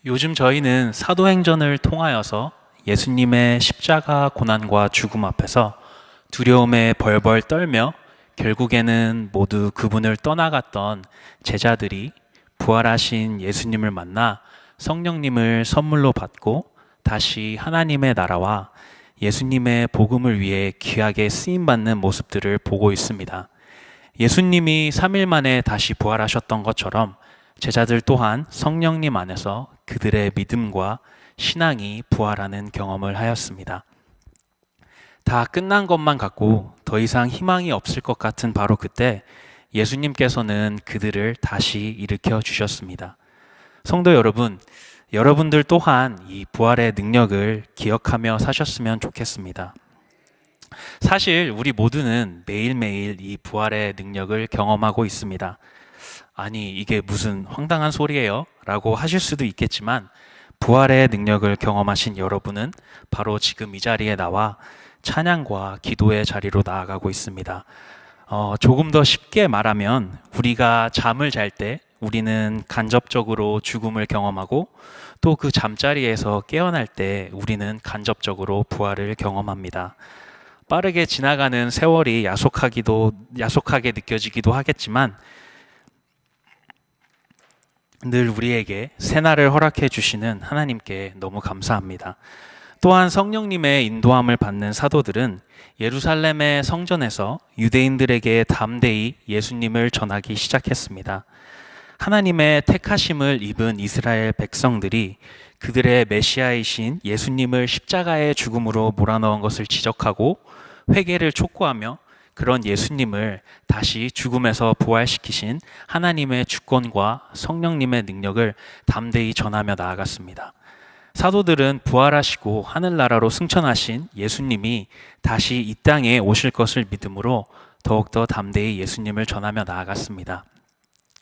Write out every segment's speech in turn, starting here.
요즘 저희는 사도행전을 통하여서 예수님의 십자가 고난과 죽음 앞에서 두려움에 벌벌 떨며 결국에는 모두 그분을 떠나갔던 제자들이 부활하신 예수님을 만나 성령님을 선물로 받고 다시 하나님의 나라와 예수님의 복음을 위해 귀하게 쓰임받는 모습들을 보고 있습니다. 예수님이 3일 만에 다시 부활하셨던 것처럼 제자들 또한 성령님 안에서 그들의 믿음과 신앙이 부활하는 경험을 하였습니다. 다 끝난 것만 같고 더 이상 희망이 없을 것 같은 바로 그때 예수님께서는 그들을 다시 일으켜 주셨습니다. 성도 여러분, 여러분들 또한 이 부활의 능력을 기억하며 사셨으면 좋겠습니다. 사실 우리 모두는 매일매일 이 부활의 능력을 경험하고 있습니다. 아니, 이게 무슨 황당한 소리예요? 라고 하실 수도 있겠지만 부활의 능력을 경험하신 여러분은 바로 지금 이 자리에 나와 찬양과 기도의 자리로 나아가고 있습니다. 조금 더 쉽게 말하면 우리가 잠을 잘 때 우리는 간접적으로 죽음을 경험하고 또 그 잠자리에서 깨어날 때 우리는 간접적으로 부활을 경험합니다. 빠르게 지나가는 세월이 야속하게 느껴지기도 하겠지만 늘 우리에게 새날을 허락해 주시는 하나님께 너무 감사합니다. 또한 성령님의 인도함을 받는 사도들은 예루살렘의 성전에서 유대인들에게 담대히 예수님을 전하기 시작했습니다. 하나님의 택하심을 입은 이스라엘 백성들이 그들의 메시아이신 예수님을 십자가의 죽음으로 몰아넣은 것을 지적하고 회개를 촉구하며 그런 예수님을 다시 죽음에서 부활시키신 하나님의 주권과 성령님의 능력을 담대히 전하며 나아갔습니다. 사도들은 부활하시고 하늘나라로 승천하신 예수님이 다시 이 땅에 오실 것을 믿음으로 더욱더 담대히 예수님을 전하며 나아갔습니다.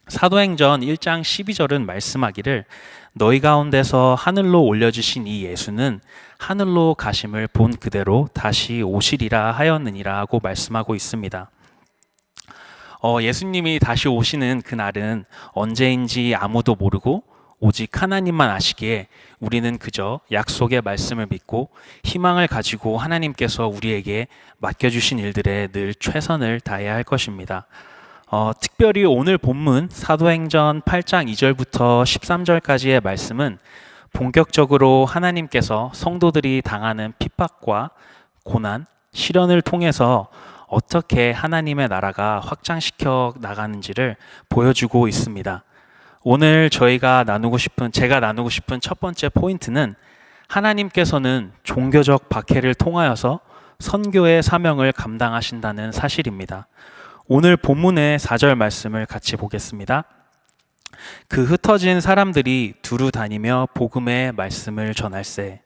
사도행전 1장 12절은 말씀하기를 너희 가운데서 하늘로 올려주신 이 예수는 하늘로 가심을 본 그대로 다시 오시리라 하였느니라 하고 말씀하고 있습니다. 예수님이 다시 오시는 그날은 언제인지 아무도 모르고 오직 하나님만 아시기에 우리는 그저 약속의 말씀을 믿고 희망을 가지고 하나님께서 우리에게 맡겨주신 일들에 늘 최선을 다해야 할 것입니다. 특별히 오늘 본문 사도행전 8장 2절부터 13절까지의 말씀은 본격적으로 하나님께서 성도들이 당하는 핍박과 고난, 시련을 통해서 어떻게 하나님의 나라가 확장시켜 나가는지를 보여주고 있습니다. 오늘 제가 나누고 싶은 첫 번째 포인트는 하나님께서는 종교적 박해를 통하여서 선교의 사명을 감당하신다는 사실입니다. 오늘 본문의 4절 말씀을 같이 보겠습니다. 그 흩어진 사람들이 두루 다니며 복음의 말씀을 전할세.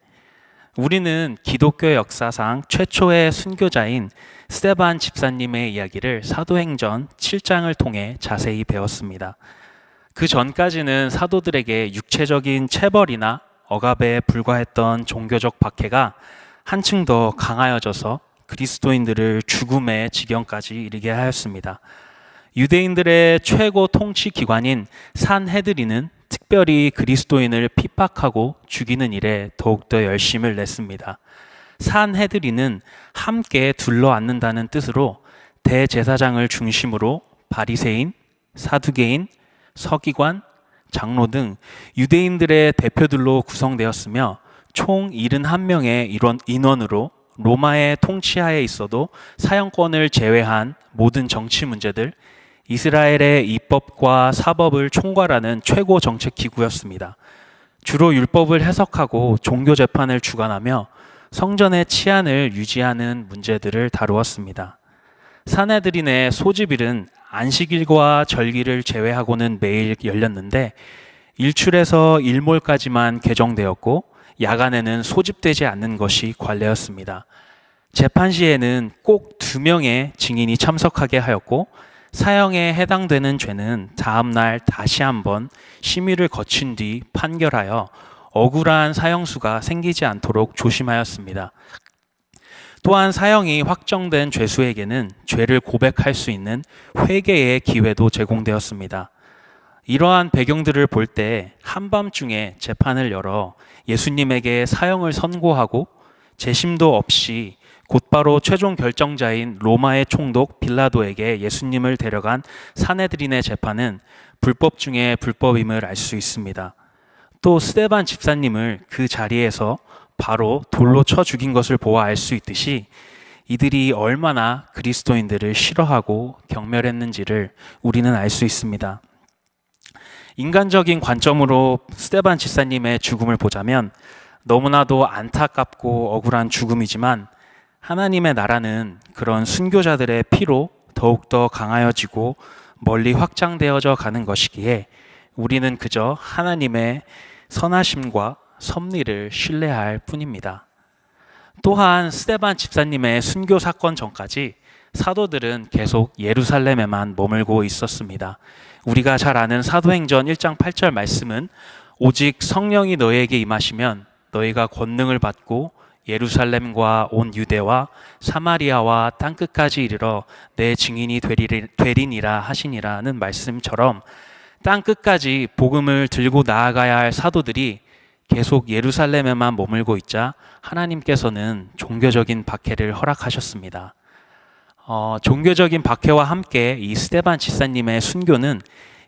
우리는 기독교 역사상 최초의 순교자인 스데반 집사님의 이야기를 사도행전 7장을 통해 자세히 배웠습니다. 그 전까지는 사도들에게 육체적인 체벌이나 억압에 불과했던 종교적 박해가 한층 더 강하여져서 그리스도인들을 죽음의 지경까지 이르게 하였습니다. 유대인들의 최고 통치 기관인 산헤드린은 특별히 그리스도인을 핍박하고 죽이는 일에 더욱더 열심을 냈습니다. 산헤드린은 함께 둘러앉는다는 뜻으로 대제사장을 중심으로 바리새인, 사두개인, 서기관, 장로 등 유대인들의 대표들로 구성되었으며 총 71명의 인원으로 로마의 통치하에 있어도 사형권을 제외한 모든 정치 문제들, 이스라엘의 입법과 사법을 총괄하는 최고 정책 기구였습니다. 주로 율법을 해석하고 종교 재판을 주관하며 성전의 치안을 유지하는 문제들을 다루었습니다. 산헤드린의 소집일은 안식일과 절기를 제외하고는 매일 열렸는데 일출에서 일몰까지만 개정되었고 야간에는 소집되지 않는 것이 관례였습니다. 재판 시에는 꼭 2명의 증인이 참석하게 하였고 사형에 해당되는 죄는 다음날 다시 한번 심의를 거친 뒤 판결하여 억울한 사형수가 생기지 않도록 조심하였습니다. 또한 사형이 확정된 죄수에게는 죄를 고백할 수 있는 회개의 기회도 제공되었습니다. 이러한 배경들을 볼 때 한밤중에 재판을 열어 예수님에게 사형을 선고하고 재심도 없이 곧바로 최종 결정자인 로마의 총독 빌라도에게 예수님을 데려간 산헤드린의 재판은 불법 중에 불법임을 알 수 있습니다. 또 스데반 집사님을 그 자리에서 바로 돌로 쳐 죽인 것을 보아 알 수 있듯이 이들이 얼마나 그리스도인들을 싫어하고 경멸했는지를 우리는 알 수 있습니다. 인간적인 관점으로 스데반 집사님의 죽음을 보자면 너무나도 안타깝고 억울한 죽음이지만 하나님의 나라는 그런 순교자들의 피로 더욱더 강하여지고 멀리 확장되어져 가는 것이기에 우리는 그저 하나님의 선하심과 섭리를 신뢰할 뿐입니다. 또한 스데반 집사님의 순교 사건 전까지 사도들은 계속 예루살렘에만 머물고 있었습니다. 우리가 잘 아는 사도행전 1장 8절 말씀은 오직 성령이 너희에게 임하시면 너희가 권능을 받고 예루살렘과 온 유대와 사마리아와 땅끝까지 이르러 내 증인이 되리니라 하시니라는 말씀처럼 땅끝까지 복음을 들고 나아가야 할 사도들이 계속 예루살렘에만 머물고 있자 하나님께서는 종교적인 박해를 허락하셨습니다. 종교적인 박해와 함께 이 스데반 집사님의 순교는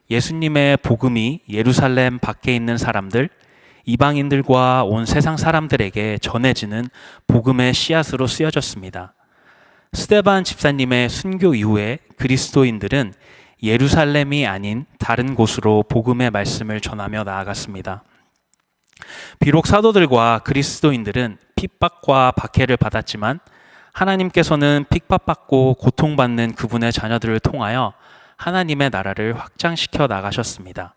예수님의 복음이 예루살렘 밖에 있는 사람들, 이방인들과 온 세상 사람들에게 전해지는 복음의 씨앗으로 쓰여졌습니다. 스데반 집사님의 순교 이후에 그리스도인들은 예루살렘이 아닌 다른 곳으로 복음의 말씀을 전하며 나아갔습니다. 비록 사도들과 그리스도인들은 핍박과 박해를 받았지만 하나님께서는 핍박받고 고통받는 그분의 자녀들을 통하여 하나님의 나라를 확장시켜 나가셨습니다.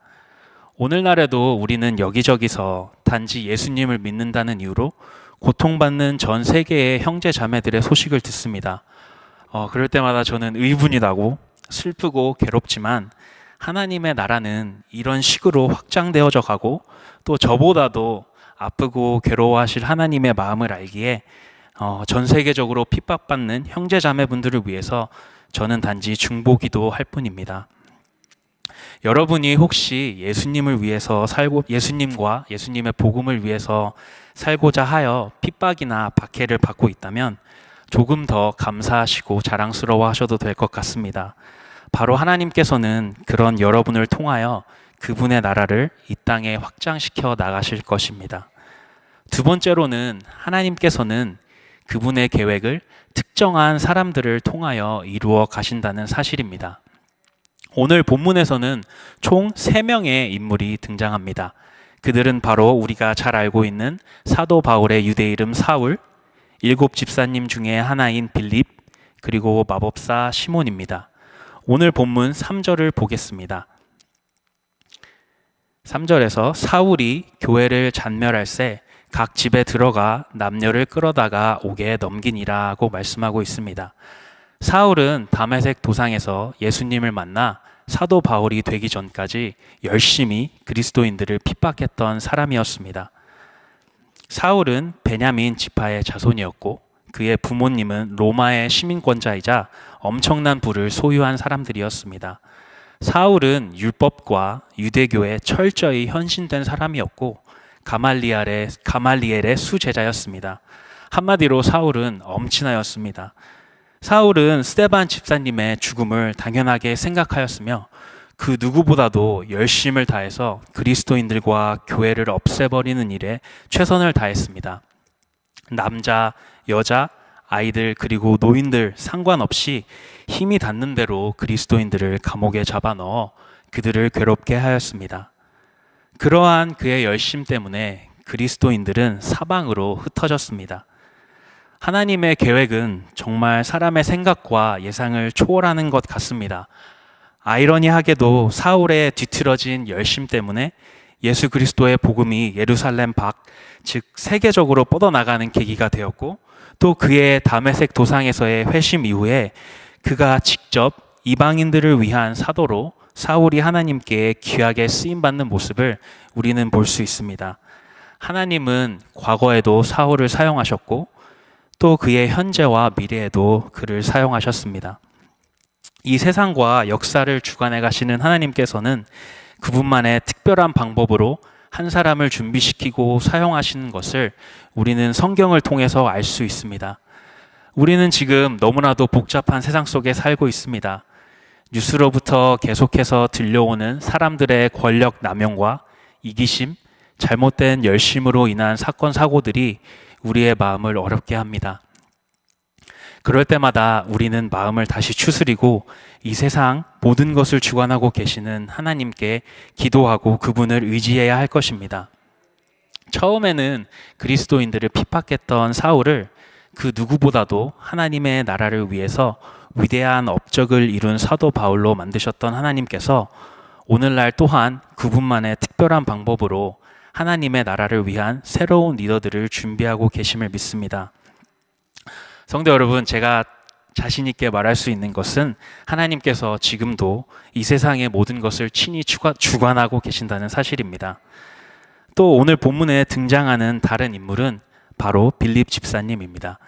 오늘날에도 우리는 여기저기서 단지 예수님을 믿는다는 이유로 고통받는 전 세계의 형제 자매들의 소식을 듣습니다. 그럴 때마다 저는 의분이 나고 슬프고 괴롭지만 하나님의 나라는 이런 식으로 확장되어져 가고 또 저보다도 아프고 괴로워하실 하나님의 마음을 알기에 전 세계적으로 핍박받는 형제 자매분들을 위해서 저는 단지 중보기도 할 뿐입니다. 여러분이 혹시 예수님을 위해서 살고 예수님과 예수님의 복음을 위해서 살고자 하여 핍박이나 박해를 받고 있다면 조금 더 감사하시고 자랑스러워 하셔도 될 것 같습니다. 바로 하나님께서는 그런 여러분을 통하여 그분의 나라를 이 땅에 확장시켜 나가실 것입니다. 두 번째로는 하나님께서는 그분의 계획을 특정한 사람들을 통하여 이루어 가신다는 사실입니다. 오늘 본문에서는 총 3명의 인물이 등장합니다. 그들은 바로 우리가 잘 알고 있는 사도 바울의 유대 이름 사울, 7 집사님 중에 하나인 빌립, 그리고 마법사 시몬입니다. 오늘 본문 3절을 보겠습니다. 3절에서 사울이 교회를 잔멸할새 각 집에 들어가 남녀를 끌어다가 옥에 넘기니라고 말씀하고 있습니다. 사울은 다메섹 도상에서 예수님을 만나 사도 바울이 되기 전까지 열심히 그리스도인들을 핍박했던 사람이었습니다. 사울은 베냐민 지파의 자손이었고 그의 부모님은 로마의 시민권자이자 엄청난 부를 소유한 사람들이었습니다. 사울은 율법과 유대교에 철저히 헌신된 사람이었고 가말리엘의 수제자였습니다. 한마디로 사울은 엄친아였습니다. 사울은 스데반 집사님의 죽음을 당연하게 생각하였으며 그 누구보다도 열심을 다해서 그리스도인들과 교회를 없애버리는 일에 최선을 다했습니다. 남자, 여자, 아이들 그리고 노인들 상관없이 힘이 닿는 대로 그리스도인들을 감옥에 잡아넣어 그들을 괴롭게 하였습니다. 그러한 그의 열심 때문에 그리스도인들은 사방으로 흩어졌습니다. 하나님의 계획은 정말 사람의 생각과 예상을 초월하는 것 같습니다. 아이러니하게도 사울의 뒤틀어진 열심 때문에 예수 그리스도의 복음이 예루살렘 밖, 즉 세계적으로 뻗어나가는 계기가 되었고 또 그의 다메섹 도상에서의 회심 이후에 그가 직접 이방인들을 위한 사도로 사울이 하나님께 귀하게 쓰임받는 모습을 우리는 볼 수 있습니다. 하나님은 과거에도 사울을 사용하셨고 또 그의 현재와 미래에도 그를 사용하셨습니다. 이 세상과 역사를 주관해 가시는 하나님께서는 그분만의 특별한 방법으로 한 사람을 준비시키고 사용하시는 것을 우리는 성경을 통해서 알 수 있습니다. 우리는 지금 너무나도 복잡한 세상 속에 살고 있습니다. 뉴스로부터 계속해서 들려오는 사람들의 권력 남용과 이기심, 잘못된 열심으로 인한 사건, 사고들이 우리의 마음을 어렵게 합니다. 그럴 때마다 우리는 마음을 다시 추스리고 이 세상 모든 것을 주관하고 계시는 하나님께 기도하고 그분을 의지해야 할 것입니다. 처음에는 그리스도인들을 핍박했던 사울을 그 누구보다도 하나님의 나라를 위해서 위대한 업적을 이룬 사도 바울로 만드셨던 하나님께서 오늘날 또한 그분만의 특별한 방법으로 하나님의 나라를 위한 새로운 리더들을 준비하고 계심을 믿습니다. 성도 여러분, 제가 자신 있게 말할 수 있는 것은 하나님께서 지금도 이 세상의 모든 것을 친히 주관하고 계신다는 사실입니다. 또 오늘 본문에 등장하는 다른 인물은 바로 빌립 집사님입니다.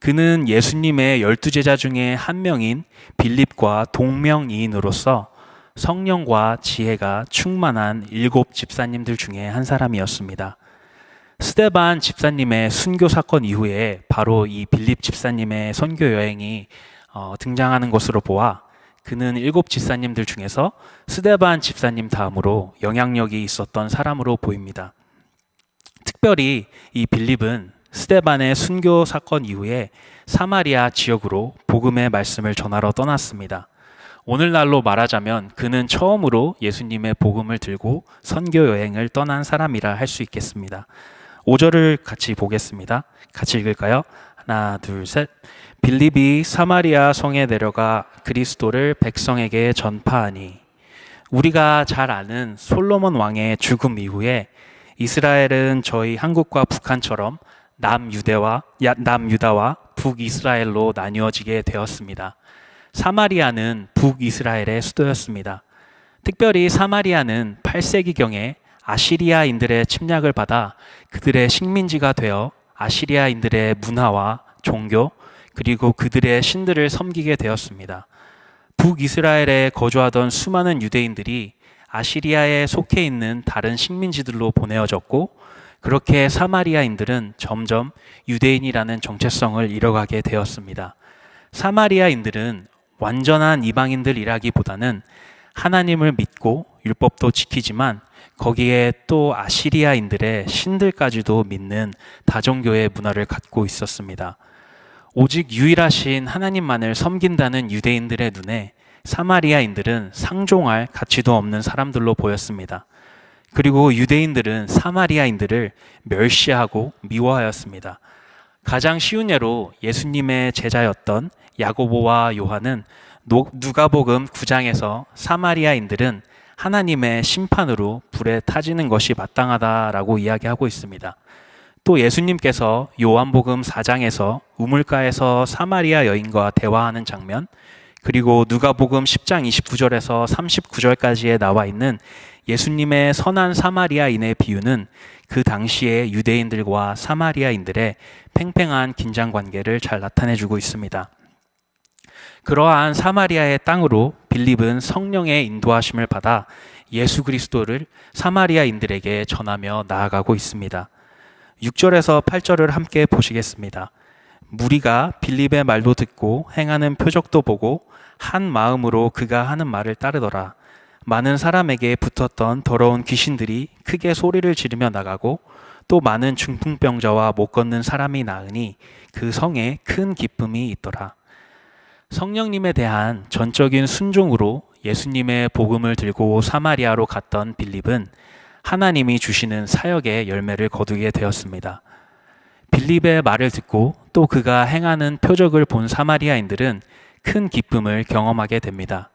그는 예수님의 12제자 중에 한 명인 빌립과 동명이인으로서 성령과 지혜가 충만한 7 집사님들 중에 한 사람이었습니다. 스데반 집사님의 순교 사건 이후에 바로 이 빌립 집사님의 선교 여행이 등장하는 것으로 보아 그는 7 집사님들 중에서 스데반 집사님 다음으로 영향력이 있었던 사람으로 보입니다. 특별히 이 빌립은 스데반의 순교 사건 이후에 사마리아 지역으로 복음의 말씀을 전하러 떠났습니다. 오늘날로 말하자면 그는 처음으로 예수님의 복음을 들고 선교 여행을 떠난 사람이라 할 수 있겠습니다. 5절을 같이 보겠습니다. 같이 읽을까요? 하나, 둘, 셋. 빌립이 사마리아 성에 내려가 그리스도를 백성에게 전파하니. 우리가 잘 아는 솔로몬 왕의 죽음 이후에 이스라엘은 저희 한국과 북한처럼 남유다와 북이스라엘로 나뉘어지게 되었습니다. 사마리아는 북이스라엘의 수도였습니다. 특별히 사마리아는 8세기경에 아시리아인들의 침략을 받아 그들의 식민지가 되어 아시리아인들의 문화와 종교 그리고 그들의 신들을 섬기게 되었습니다. 북이스라엘에 거주하던 수많은 유대인들이 아시리아에 속해 있는 다른 식민지들로 보내어졌고 그렇게 사마리아인들은 점점 유대인이라는 정체성을 잃어가게 되었습니다. 사마리아인들은 완전한 이방인들이라기보다는 하나님을 믿고 율법도 지키지만 거기에 또 아시리아인들의 신들까지도 믿는 다종교의 문화를 갖고 있었습니다. 오직 유일하신 하나님만을 섬긴다는 유대인들의 눈에 사마리아인들은 상종할 가치도 없는 사람들로 보였습니다. 그리고 유대인들은 사마리아인들을 멸시하고 미워하였습니다. 가장 쉬운 예로 예수님의 제자였던 야고보와 요한은 누가복음 9장에서 사마리아인들은 하나님의 심판으로 불에 타지는 것이 마땅하다라고 이야기하고 있습니다. 또 예수님께서 요한복음 4장에서 우물가에서 사마리아 여인과 대화하는 장면, 그리고 누가복음 10장 29절에서 39절까지에 나와 있는 예수님의 선한 사마리아인의 비유는 그 당시의 유대인들과 사마리아인들의 팽팽한 긴장 관계를 잘 나타내주고 있습니다. 그러한 사마리아의 땅으로 빌립은 성령의 인도하심을 받아 예수 그리스도를 사마리아인들에게 전하며 나아가고 있습니다. 6절에서 8절을 함께 보시겠습니다. 무리가 빌립의 말도 듣고 행하는 표적도 보고 한 마음으로 그가 하는 말을 따르더라. 많은 사람에게 붙었던 더러운 귀신들이 크게 소리를 지르며 나가고 또 많은 중풍병자와 못 걷는 사람이 나으니 그 성에 큰 기쁨이 있더라. 성령님에 대한 전적인 순종으로 예수님의 복음을 들고 사마리아로 갔던 빌립은 하나님이 주시는 사역의 열매를 거두게 되었습니다. 빌립의 말을 듣고 또 그가 행하는 표적을 본 사마리아인들은 큰 기쁨을 경험하게 됩니다.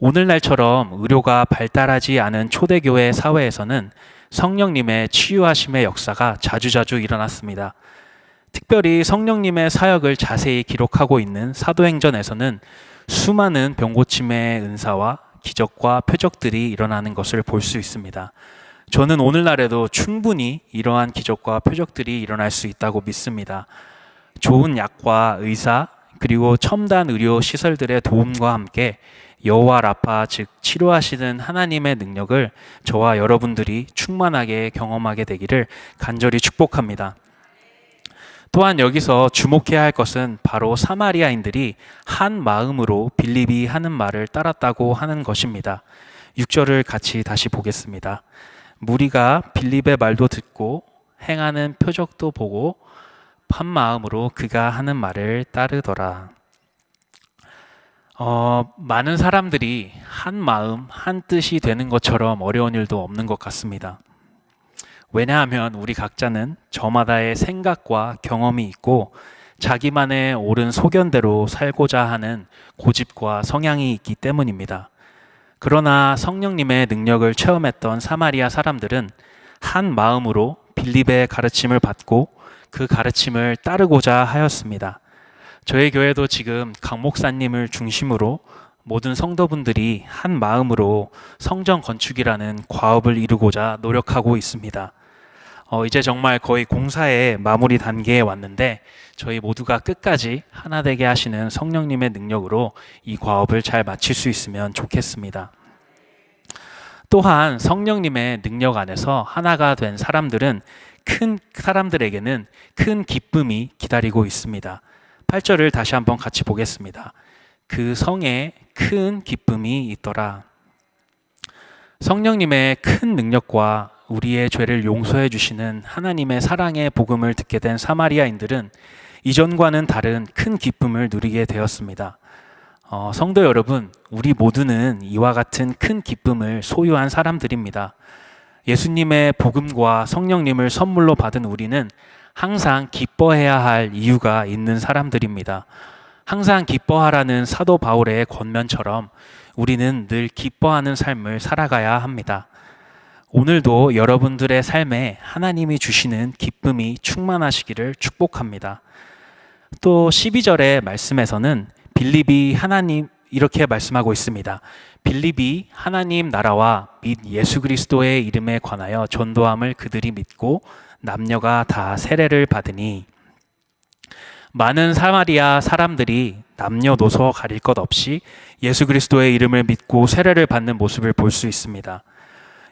오늘날처럼 의료가 발달하지 않은 초대교회 사회에서는 성령님의 치유하심의 역사가 자주자주 일어났습니다. 특별히 성령님의 사역을 자세히 기록하고 있는 사도행전에서는 수많은 병고침의 은사와 기적과 표적들이 일어나는 것을 볼 수 있습니다. 저는 오늘날에도 충분히 이러한 기적과 표적들이 일어날 수 있다고 믿습니다. 좋은 약과 의사, 그리고 첨단 의료 시설들의 도움과 함께 여호와 라파, 즉 치료하시는 하나님의 능력을 저와 여러분들이 충만하게 경험하게 되기를 간절히 축복합니다. 또한 여기서 주목해야 할 것은 바로 사마리아인들이 한 마음으로 빌립이 하는 말을 따랐다고 하는 것입니다. 6절을 같이 다시 보겠습니다. 무리가 빌립의 말도 듣고 행하는 표적도 보고 한 마음으로 그가 하는 말을 따르더라. 많은 사람들이 한 마음, 한 뜻이 되는 것처럼 어려운 일도 없는 것 같습니다. 왜냐하면 우리 각자는 저마다의 생각과 경험이 있고 자기만의 옳은 소견대로 살고자 하는 고집과 성향이 있기 때문입니다. 그러나 성령님의 능력을 체험했던 사마리아 사람들은 한 마음으로 빌립의 가르침을 받고 그 가르침을 따르고자 하였습니다. 저희 교회도 지금 강 목사님을 중심으로 모든 성도분들이 한 마음으로 성전 건축이라는 과업을 이루고자 노력하고 있습니다. 이제 정말 거의 공사의 마무리 단계에 왔는데 저희 모두가 끝까지 하나 되게 하시는 성령님의 능력으로 이 과업을 잘 마칠 수 있으면 좋겠습니다. 또한 성령님의 능력 안에서 하나가 된 사람들에게는 큰 기쁨이 기다리고 있습니다. 8절을 다시 한번 같이 보겠습니다. 그 성에 큰 기쁨이 있더라. 성령님의 큰 능력과 우리의 죄를 용서해 주시는 하나님의 사랑의 복음을 듣게 된 사마리아인들은 이전과는 다른 큰 기쁨을 누리게 되었습니다. 성도 여러분, 우리 모두는 이와 같은 큰 기쁨을 소유한 사람들입니다. 예수님의 복음과 성령님을 선물로 받은 우리는 항상 기뻐해야 할 이유가 있는 사람들입니다. 항상 기뻐하라는 사도 바울의 권면처럼 우리는 늘 기뻐하는 삶을 살아가야 합니다. 오늘도 여러분들의 삶에 하나님이 주시는 기쁨이 충만하시기를 축복합니다. 또 12절의 말씀에서는 빌립이 하나님 이렇게 말씀하고 있습니다. 빌립이 하나님 나라와 및 예수 그리스도의 이름에 관하여 전도함을 그들이 믿고 남녀가 다 세례를 받으니 많은 사마리아 사람들이 남녀노소 가릴 것 없이 예수 그리스도의 이름을 믿고 세례를 받는 모습을 볼 수 있습니다.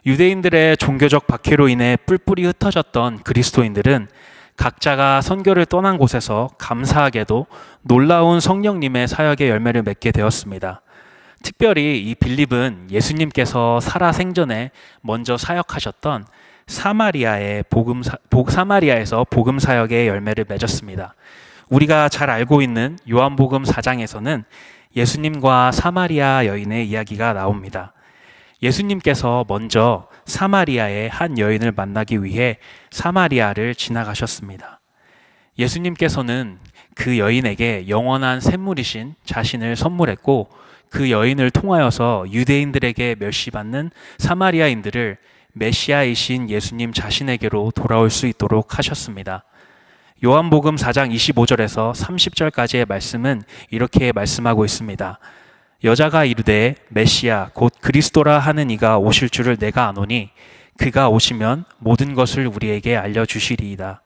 유대인들의 종교적 박해로 인해 뿔뿔이 흩어졌던 그리스도인들은 각자가 선교를 떠난 곳에서 감사하게도 놀라운 성령님의 사역의 열매를 맺게 되었습니다. 특별히 이 빌립은 예수님께서 살아생전에 먼저 사역하셨던 사마리아에서 복음 사역의 열매를 맺었습니다. 우리가 잘 알고 있는 요한복음 4장에서는 예수님과 사마리아 여인의 이야기가 나옵니다. 예수님께서 먼저 사마리아의 한 여인을 만나기 위해 사마리아를 지나가셨습니다. 예수님께서는 그 여인에게 영원한 샘물이신 자신을 선물했고 그 여인을 통하여서 유대인들에게 멸시받는 사마리아인들을 메시아이신 예수님 자신에게로 돌아올 수 있도록 하셨습니다. 요한복음 4장 25절에서 30절까지의 말씀은 이렇게 말씀하고 있습니다. 여자가 이르되 메시아 곧 그리스도라 하는 이가 오실 줄을 내가 아노니 그가 오시면 모든 것을 우리에게 알려주시리이다.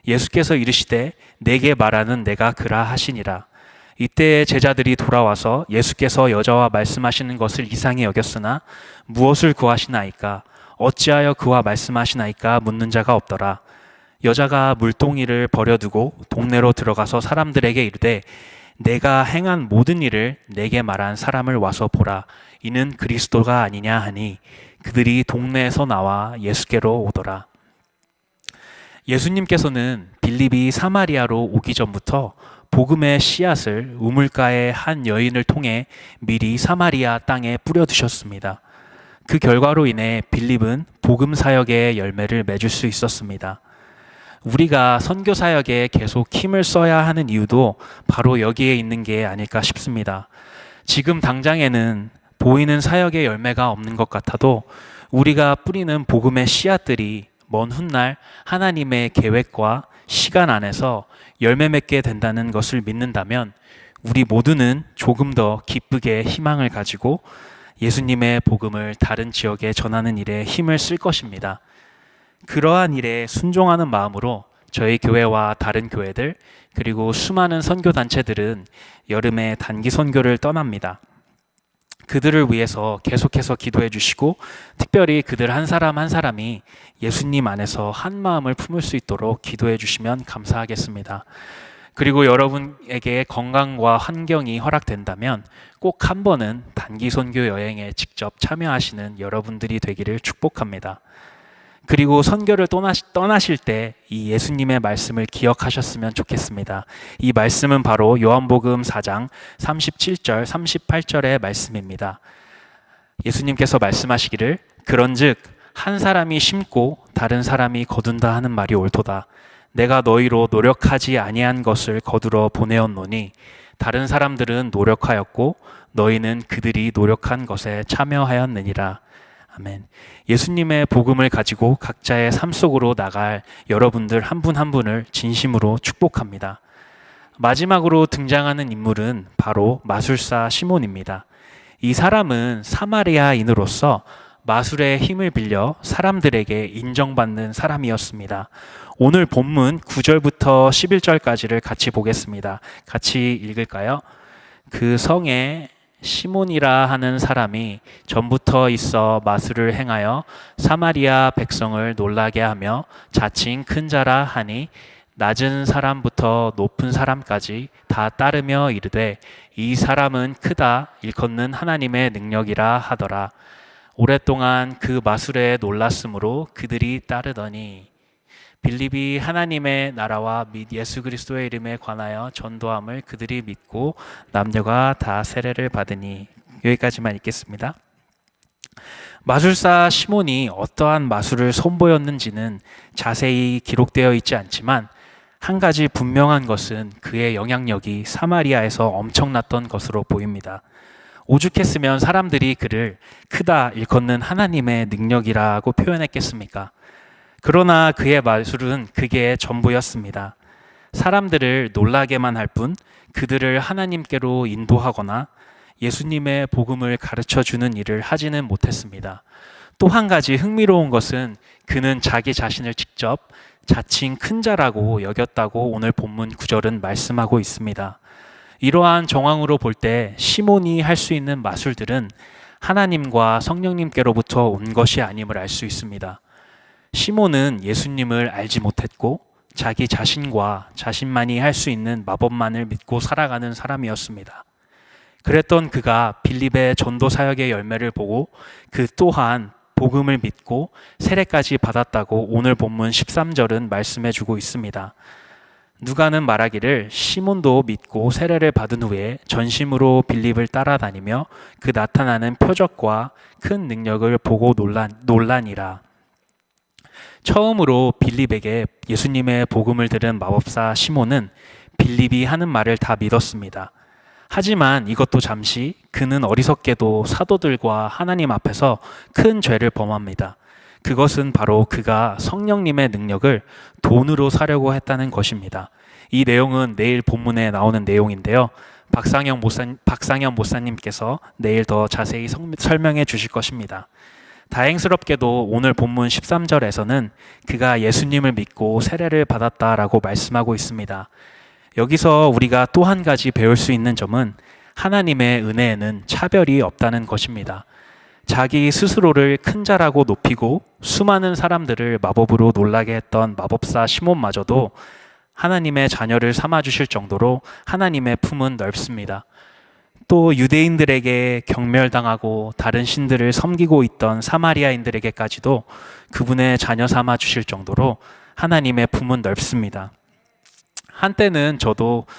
예수께서 이르시되 내게 말하는 내가 그라 하시니라. 이때 제자들이 돌아와서 예수께서 여자와 말씀하시는 것을 이상히 여겼으나 무엇을 구하시나이까 어찌하여 그와 말씀하시나이까 묻는 자가 없더라. 여자가 물동이를 버려두고 동네로 들어가서 사람들에게 이르되 내가 행한 모든 일을 내게 말한 사람을 와서 보라. 이는 그리스도가 아니냐 하니 그들이 동네에서 나와 예수께로 오더라. 예수님께서는 빌립이 사마리아로 오기 전부터 복음의 씨앗을 우물가의 한 여인을 통해 미리 사마리아 땅에 뿌려두셨습니다. 그 결과로 인해 빌립은 복음 사역의 열매를 맺을 수 있었습니다. 우리가 선교 사역에 계속 힘을 써야 하는 이유도 바로 여기에 있는 게 아닐까 싶습니다. 지금 당장에는 보이는 사역의 열매가 없는 것 같아도 우리가 뿌리는 복음의 씨앗들이 먼 훗날 하나님의 계획과 시간 안에서 열매 맺게 된다는 것을 믿는다면 우리 모두는 조금 더 기쁘게 희망을 가지고 예수님의 복음을 다른 지역에 전하는 일에 힘을 쓸 것입니다. 그러한 일에 순종하는 마음으로 저희 교회와 다른 교회들 그리고 수많은 선교 단체들은 여름에 단기 선교를 떠납니다. 그들을 위해서 계속해서 기도해 주시고 특별히 그들 한 사람 한 사람이 예수님 안에서 한 마음을 품을 수 있도록 기도해 주시면 감사하겠습니다. 그리고 여러분에게 건강과 환경이 허락된다면 꼭 한 번은 단기 선교 여행에 직접 참여하시는 여러분들이 되기를 축복합니다. 그리고 선교를 떠나실 때 이 예수님의 말씀을 기억하셨으면 좋겠습니다. 이 말씀은 바로 요한복음 4장 37절, 38절의 말씀입니다. 예수님께서 말씀하시기를 그런즉 한 사람이 심고 다른 사람이 거둔다 하는 말이 옳도다. 내가 너희로 노력하지 아니한 것을 거두러 보내었노니 다른 사람들은 노력하였고 너희는 그들이 노력한 것에 참여하였느니라. 아멘. 예수님의 복음을 가지고 각자의 삶 속으로 나갈 여러분들 한 분 한 분을 진심으로 축복합니다. 마지막으로 등장하는 인물은 바로 마술사 시몬입니다. 이 사람은 사마리아인으로서 마술의 힘을 빌려 사람들에게 인정받는 사람이었습니다. 오늘 본문 9절부터 11절까지를 같이 보겠습니다. 같이 읽을까요? 그 성에 시몬이라 하는 사람이 전부터 있어 마술을 행하여 사마리아 백성을 놀라게 하며 자칭 큰 자라 하니 낮은 사람부터 높은 사람까지 다 따르며 이르되 이 사람은 크다 일컫는 하나님의 능력이라 하더라. 오랫동안 그 마술에 놀랐으므로 그들이 따르더니 빌립이 하나님의 나라와 및 예수 그리스도의 이름에 관하여 전도함을 그들이 믿고 남녀가 다 세례를 받으니. 여기까지만 읽겠습니다. 마술사 시몬이 어떠한 마술을 선보였는지는 자세히 기록되어 있지 않지만 한 가지 분명한 것은 그의 영향력이 사마리아에서 엄청났던 것으로 보입니다. 오죽했으면 사람들이 그를 크다 일컫는 하나님의 능력이라고 표현했겠습니까? 그러나 그의 마술은 그게 전부였습니다. 사람들을 놀라게만 할 뿐 그들을 하나님께로 인도하거나 예수님의 복음을 가르쳐 주는 일을 하지는 못했습니다. 또 한 가지 흥미로운 것은 그는 자기 자신을 직접 자칭 큰 자라고 여겼다고 오늘 본문 9절은 말씀하고 있습니다. 이러한 정황으로 볼 때 시몬이 할 수 있는 마술들은 하나님과 성령님께로부터 온 것이 아님을 알 수 있습니다. 시몬은 예수님을 알지 못했고 자기 자신과 자신만이 할 수 있는 마법만을 믿고 살아가는 사람이었습니다. 그랬던 그가 빌립의 전도 사역의 열매를 보고 그 또한 복음을 믿고 세례까지 받았다고 오늘 본문 13절은 말씀해 주고 있습니다. 누가는 말하기를 시몬도 믿고 세례를 받은 후에 전심으로 빌립을 따라다니며 그 나타나는 표적과 큰 능력을 보고 놀라니라. 처음으로 빌립에게 예수님의 복음을 들은 마법사 시몬은 빌립이 하는 말을 다 믿었습니다. 하지만 이것도 잠시 그는 어리석게도 사도들과 하나님 앞에서 큰 죄를 범합니다. 그것은 바로 그가 성령님의 능력을 돈으로 사려고 했다는 것입니다. 이 내용은 내일 본문에 나오는 내용인데요. 박상현 목사님께서 내일 더 자세히 설명해 주실 것입니다. 다행스럽게도 오늘 본문 13절에서는 그가 예수님을 믿고 세례를 받았다라고 말씀하고 있습니다. 여기서 우리가 또 한 가지 배울 수 있는 점은 하나님의 은혜에는 차별이 없다는 것입니다. 자기 스스로를 큰 자라고 높이고 수많은 사람들을 마법으로 놀라게 했던 마법사 시몬마저도 하나님의 자녀를 삼아주실 정도로 하나님의 품은 넓습니다. 또 유대인들에게 경멸당하고 다른 신들을 섬기고 있던 사마리아인들에게까지도 그분의 자녀 삼아 주실 정도로 하나님의 품은 넓습니다. 한때는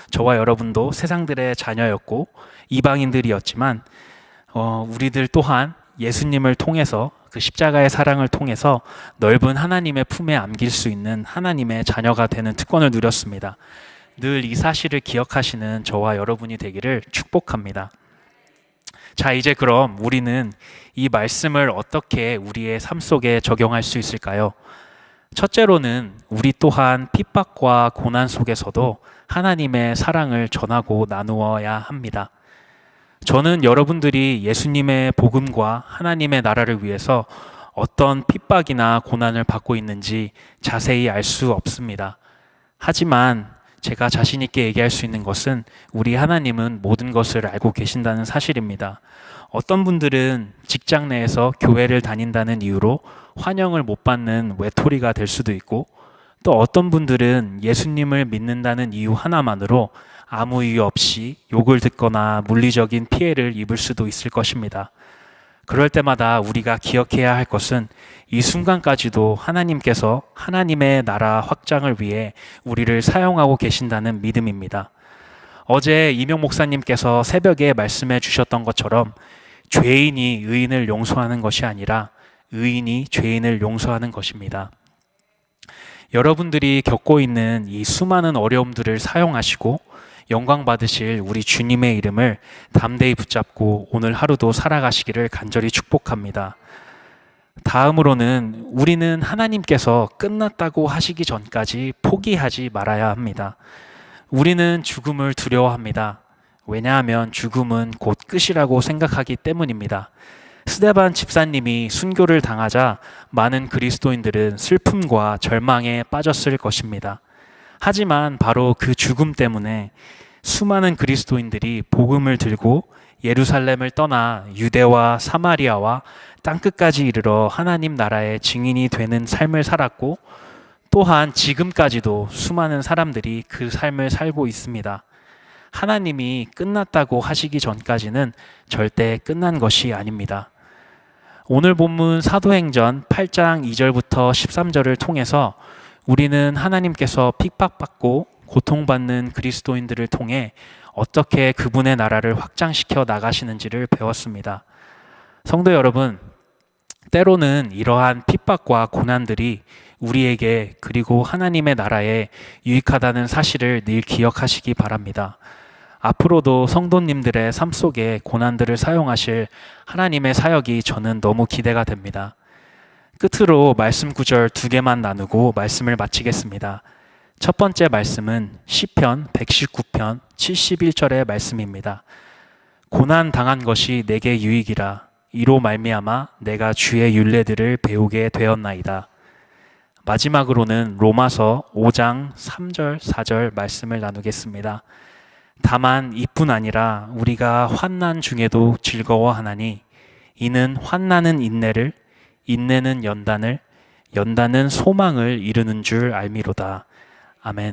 저와 여러분도 세상들의 자녀였고 이방인들이었지만 우리들 또한 예수님을 통해서 그 십자가의 사랑을 통해서 넓은 하나님의 품에 안길 수 있는 하나님의 자녀가 되는 특권을 누렸습니다. 늘 이 사실을 기억하시는 저와 여러분이 되기를 축복합니다. 자, 이제 그럼 우리는 이 말씀을 어떻게 우리의 삶 속에 적용할 수 있을까요? 첫째로는 우리 또한 핍박과 고난 속에서도 하나님의 사랑을 전하고 나누어야 합니다. 저는 여러분들이 예수님의 복음과 하나님의 나라를 위해서 어떤 핍박이나 고난을 받고 있는지 자세히 알 수 없습니다. 하지만 제가 자신 있게 얘기할 수 있는 것은 우리 하나님은 모든 것을 알고 계신다는 사실입니다. 어떤 분들은 직장 내에서 교회를 다닌다는 이유로 환영을 못 받는 외톨이가 될 수도 있고, 또 어떤 분들은 예수님을 믿는다는 이유 하나만으로 아무 이유 없이 욕을 듣거나 물리적인 피해를 입을 수도 있을 것입니다. 그럴 때마다 우리가 기억해야 할 것은 이 순간까지도 하나님께서 하나님의 나라 확장을 위해 우리를 사용하고 계신다는 믿음입니다. 어제 이명 목사님께서 새벽에 말씀해 주셨던 것처럼 죄인이 의인을 용서하는 것이 아니라 의인이 죄인을 용서하는 것입니다. 여러분들이 겪고 있는 이 수많은 어려움들을 사용하시고 영광 받으실 우리 주님의 이름을 담대히 붙잡고 오늘 하루도 살아가시기를 간절히 축복합니다. 다음으로는 우리는 하나님께서 끝났다고 하시기 전까지 포기하지 말아야 합니다. 우리는 죽음을 두려워합니다. 왜냐하면 죽음은 곧 끝이라고 생각하기 때문입니다. 스데반 집사님이 순교를 당하자 많은 그리스도인들은 슬픔과 절망에 빠졌을 것입니다. 하지만 바로 그 죽음 때문에 수많은 그리스도인들이 복음을 들고 예루살렘을 떠나 유대와 사마리아와 땅끝까지 이르러 하나님 나라의 증인이 되는 삶을 살았고, 또한 지금까지도 수많은 사람들이 그 삶을 살고 있습니다. 하나님이 끝났다고 하시기 전까지는 절대 끝난 것이 아닙니다. 오늘 본문 사도행전 8장 2절부터 13절을 통해서 우리는 하나님께서 핍박받고 고통받는 그리스도인들을 통해 어떻게 그분의 나라를 확장시켜 나가시는지를 배웠습니다. 성도 여러분, 때로는 이러한 핍박과 고난들이 우리에게 그리고 하나님의 나라에 유익하다는 사실을 늘 기억하시기 바랍니다. 앞으로도 성도님들의 삶 속에 고난들을 사용하실 하나님의 사역이 저는 너무 기대가 됩니다. 끝으로 말씀 구절 2개만 나누고 말씀을 마치겠습니다. 첫 번째 말씀은 시편 119편 71절의 말씀입니다. 고난 당한 것이 내게 유익이라 이로 말미암아 내가 주의 율례들을 배우게 되었나이다. 마지막으로는 로마서 5장 3절 4절 말씀을 나누겠습니다. 다만 이뿐 아니라 우리가 환난 중에도 즐거워하나니 이는 환난은 인내를, 인내는 연단을, 연단은 소망을 이루는 줄 알미로다. 아멘.